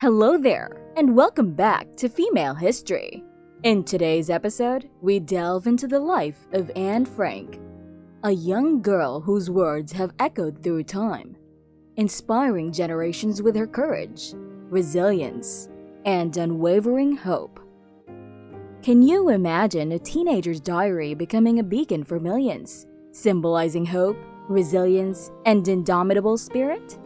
Hello there, and welcome back to Female History. In today's episode, we delve into the life of Anne Frank, a young girl whose words have echoed through time, inspiring generations with her courage, resilience, and unwavering hope. Can you imagine a teenager's diary becoming a beacon for millions, symbolizing hope, resilience, and indomitable spirit?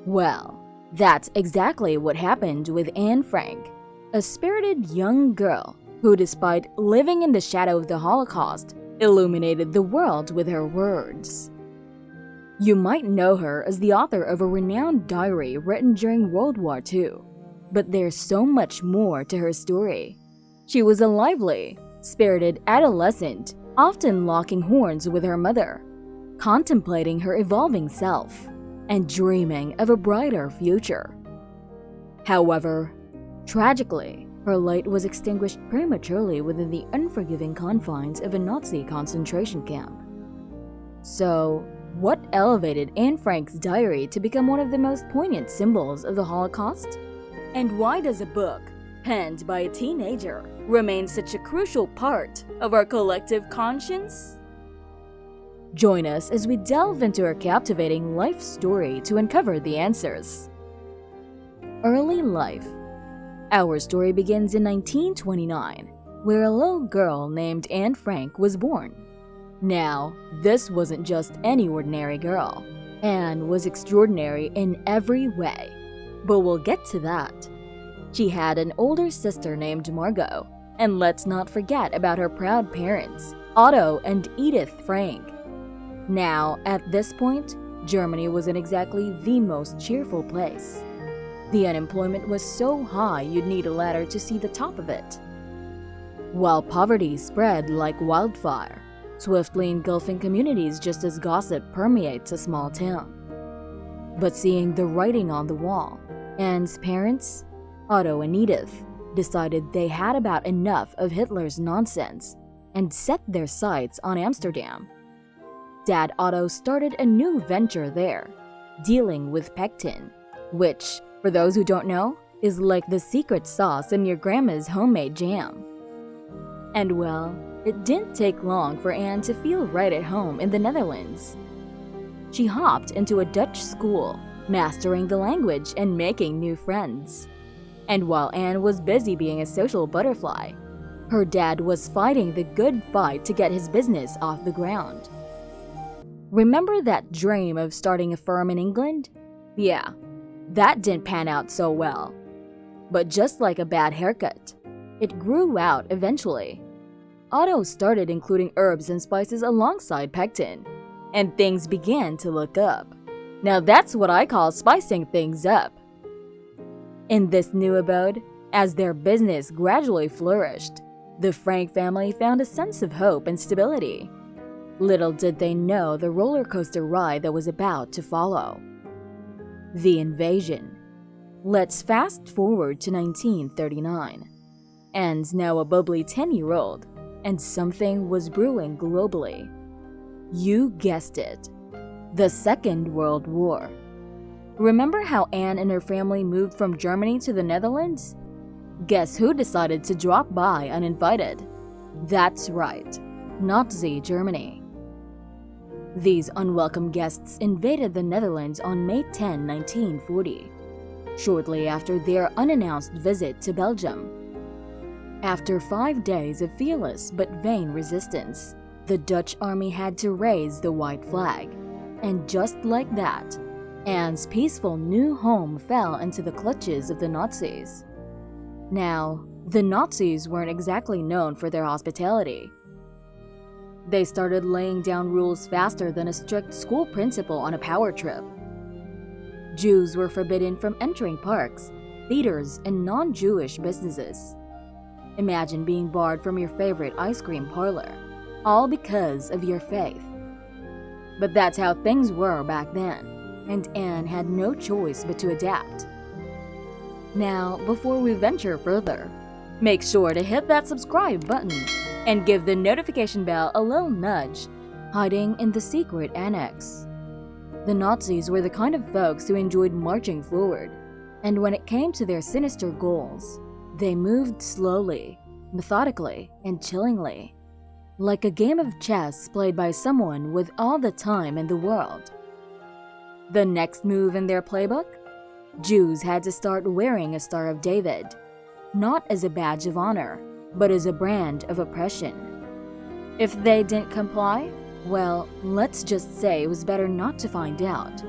Well, that's exactly what happened with Anne Frank, a spirited young girl who, despite living in the shadow of the Holocaust, illuminated the world with her words. You might know her as the author of a renowned diary written during World War II, but there's so much more to her story. She was a lively, spirited adolescent, often locking horns with her mother, contemplating her evolving self, and dreaming of a brighter future. However, tragically, her light was extinguished prematurely within the unforgiving confines of a Nazi concentration camp. So, what elevated Anne Frank's diary to become one of the most poignant symbols of the Holocaust? And why does a book, penned by a teenager, remain such a crucial part of our collective conscience? Join us as we delve into her captivating life story to uncover the answers. Early life. Our story begins in 1929, where a little girl named Anne Frank was born. Now, this wasn't just any ordinary girl. Anne was extraordinary in every way, but we'll get to that. She had an older sister named Margot, and let's not forget about her proud parents, Otto and Edith Frank. Now, at this point, Germany wasn't exactly the most cheerful place. The unemployment was so high you'd need a ladder to see the top of it, while poverty spread like wildfire, swiftly engulfing communities just as gossip permeates a small town. But seeing the writing on the wall, Anne's parents, Otto and Edith, decided they had about enough of Hitler's nonsense and set their sights on Amsterdam. Dad Otto started a new venture there, dealing with pectin, which, for those who don't know, is like the secret sauce in your grandma's homemade jam. And well, it didn't take long for Anne to feel right at home in the Netherlands. She hopped into a Dutch school, mastering the language and making new friends. And while Anne was busy being a social butterfly, her dad was fighting the good fight to get his business off the ground. Remember that dream of starting a firm in England? Yeah, that didn't pan out so well. But just like a bad haircut, it grew out eventually. Otto started including herbs and spices alongside pectin, and things began to look up. Now that's what I call spicing things up. In this new abode, as their business gradually flourished, the Frank family found a sense of hope and stability. Little did they know the roller coaster ride that was about to follow. The invasion. Let's fast forward to 1939. Anne's now a bubbly 10-year-old, and something was brewing globally. You guessed it, the Second World War. Remember how Anne and her family moved from Germany to the Netherlands? Guess who decided to drop by uninvited? That's right, Nazi Germany. These unwelcome guests invaded the Netherlands on May 10, 1940, shortly after their unannounced visit to Belgium. After 5 days of fearless but vain resistance, the Dutch army had to raise the white flag, and just like that, Anne's peaceful new home fell into the clutches of the Nazis. Now, the Nazis weren't exactly known for their hospitality. They started laying down rules faster than a strict school principal on a power trip. Jews were forbidden from entering parks, theaters, and non-Jewish businesses. Imagine being barred from your favorite ice cream parlor, all because of your faith. But that's how things were back then, and Anne had no choice but to adapt. Now, before we venture further, make sure to hit that subscribe button and give the notification bell a little nudge, hiding in the secret annex. The Nazis were the kind of folks who enjoyed marching forward, And when it came to their sinister goals, they moved slowly, methodically, and chillingly, like a game of chess played by someone with all the time in the world. The next move in their playbook? Jews had to start wearing a Star of David, not as a badge of honor, but as a brand of oppression. If they didn't comply, well, let's just say it was better not to find out.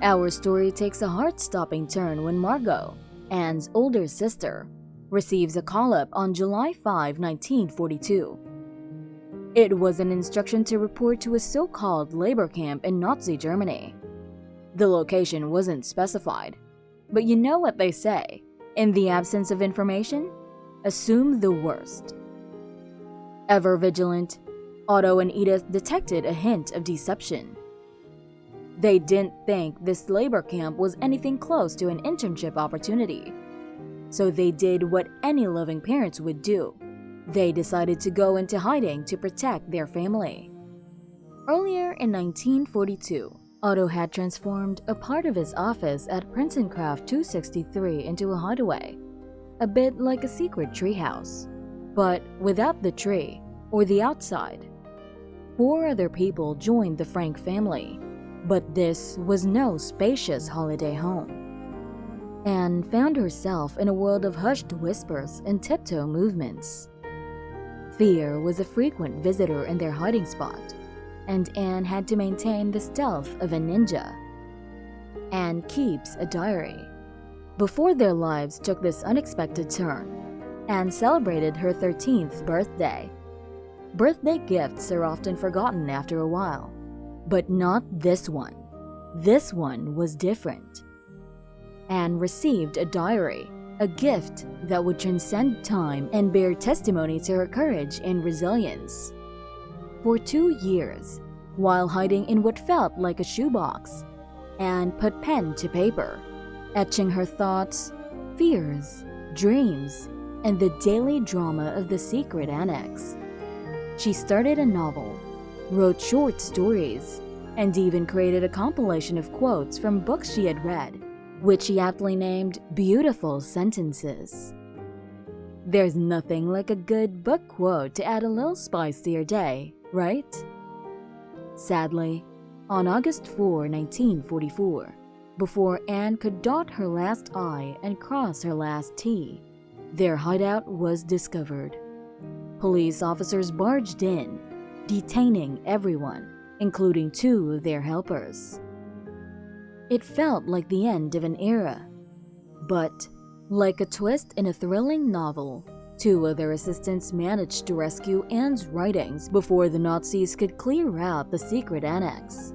Our story takes a heart-stopping turn when Margot, Anne's older sister, receives a call-up on July 5, 1942. It was an instruction to report to a so-called labor camp in Nazi Germany. The location wasn't specified, but you know what they say. In the absence of information, assume the worst. Ever vigilant, Otto and Edith detected a hint of deception. They didn't think this labor camp was anything close to an internship opportunity, so they did what any loving parents would do. They decided to go into hiding to protect their family. Earlier in 1942, Otto had transformed a part of his office at Princencraft 263 into a hideaway, a bit like a secret treehouse, but without the tree or the outside. 4 other people joined the Frank family, but this was no spacious holiday home. Anne found herself in a world of hushed whispers and tiptoe movements. Fear was a frequent visitor in their hiding spot, and Anne had to maintain the stealth of a ninja. Anne keeps a diary. Before their lives took this unexpected turn, Anne celebrated her 13th birthday. Birthday gifts are often forgotten after a while, but not this one. This one was different. Anne received a diary, a gift that would transcend time and bear testimony to her courage and resilience. For 2 years, while hiding in what felt like a shoebox, Anne put pen to paper, etching her thoughts, fears, dreams, and the daily drama of the secret annex. She started a novel, wrote short stories, and even created a compilation of quotes from books she had read, which she aptly named Beautiful Sentences. There's nothing like a good book quote to add a little spice to your day, right? Sadly, on August 4, 1944, before Anne could dot her last I and cross her last T, their hideout was discovered. Police officers barged in, detaining everyone, including 2 of their helpers. It felt like the end of an era, but like a twist in a thrilling novel, 2 other assistants managed to rescue Anne's writings before the Nazis could clear out the secret annex.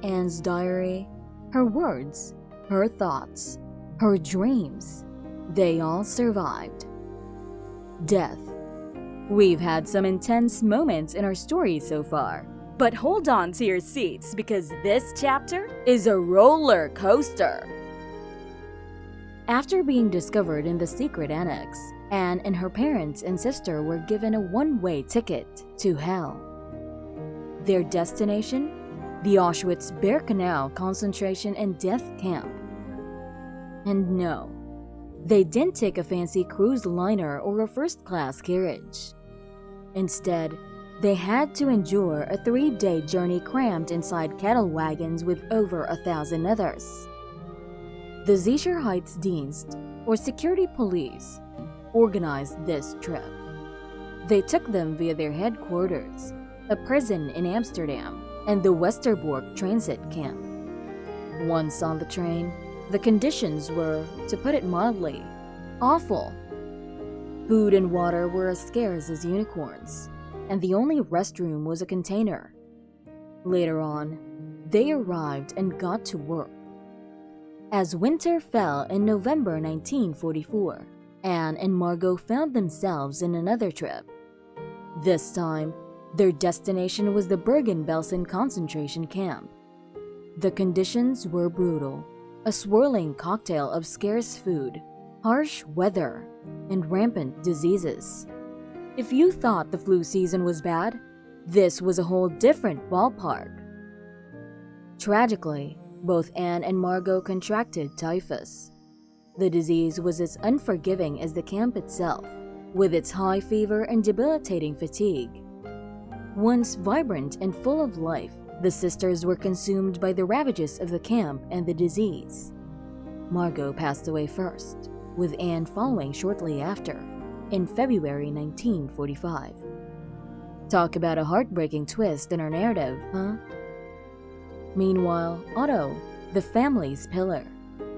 Anne's diary, her words, her thoughts, her dreams, they all survived. Death. We've had some intense moments in our story so far, but hold on to your seats because this chapter is a roller coaster. After being discovered in the secret annex, Anne and her parents and sister were given a one-way ticket to hell. Their destination? The Auschwitz-Birkenau concentration and death camp. And no, they didn't take a fancy cruise liner or a first-class carriage. Instead, they had to endure a 3-day journey crammed inside cattle wagons with over 1,000 others. The Sicherheitsdienst, or security police, organized this trip. They took them via their headquarters, a prison in Amsterdam, and the Westerbork transit camp. Once on the train, the conditions were, to put it mildly, awful. Food and water were as scarce as unicorns, and the only restroom was a container. Later on, they arrived and got to work. As winter fell in November 1944, Anne and Margot found themselves in another trip. This time, their destination was the Bergen-Belsen concentration camp. The conditions were brutal, a swirling cocktail of scarce food, harsh weather, and rampant diseases. If you thought the flu season was bad, this was a whole different ballpark. Tragically, both Anne and Margot contracted typhus. The disease was as unforgiving as the camp itself, with its high fever and debilitating fatigue. Once vibrant and full of life, the sisters were consumed by the ravages of the camp and the disease. Margot passed away first, with Anne following shortly after, in February 1945. Talk about a heartbreaking twist in our narrative, huh? Meanwhile, Otto, the family's pillar,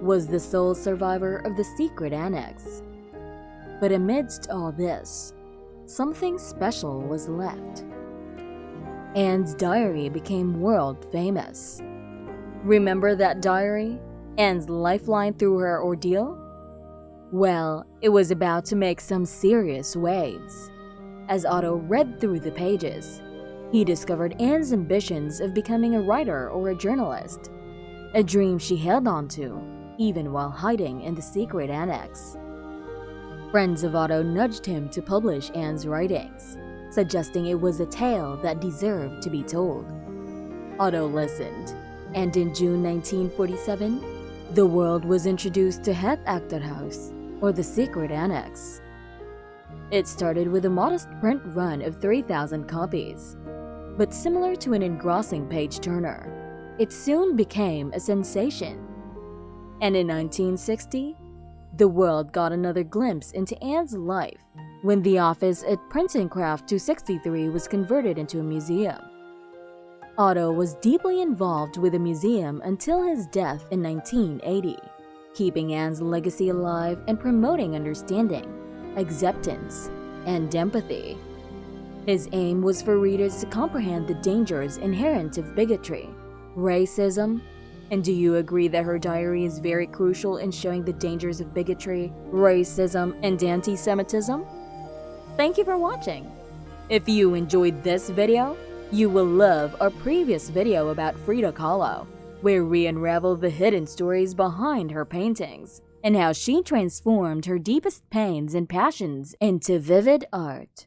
was the sole survivor of the secret annex. But amidst all this, something special was left. Anne's diary became world famous. Remember that diary? Anne's lifeline through her ordeal? Well, it was about to make some serious waves. As Otto read through the pages, he discovered Anne's ambitions of becoming a writer or a journalist, a dream she held on to, even while hiding in the secret annex. Friends of Otto nudged him to publish Anne's writings, suggesting it was a tale that deserved to be told. Otto listened, and in June 1947, the world was introduced to Het Achterhuis, or the secret annex. It started with a modest print run of 3,000 copies, but similar to an engrossing page-turner, it soon became a sensation. And in 1960, the world got another glimpse into Anne's life when the office at Prinsengracht 263 was converted into a museum. Otto was deeply involved with the museum until his death in 1980, keeping Anne's legacy alive and promoting understanding, acceptance, and empathy. His aim was for readers to comprehend the dangers inherent of bigotry, racism, and do you agree that her diary is very crucial in showing the dangers of bigotry, racism, and anti-Semitism? Thank you for watching. If you enjoyed this video, you will love our previous video about Frida Kahlo, where we unravel the hidden stories behind her paintings and how she transformed her deepest pains and passions into vivid art.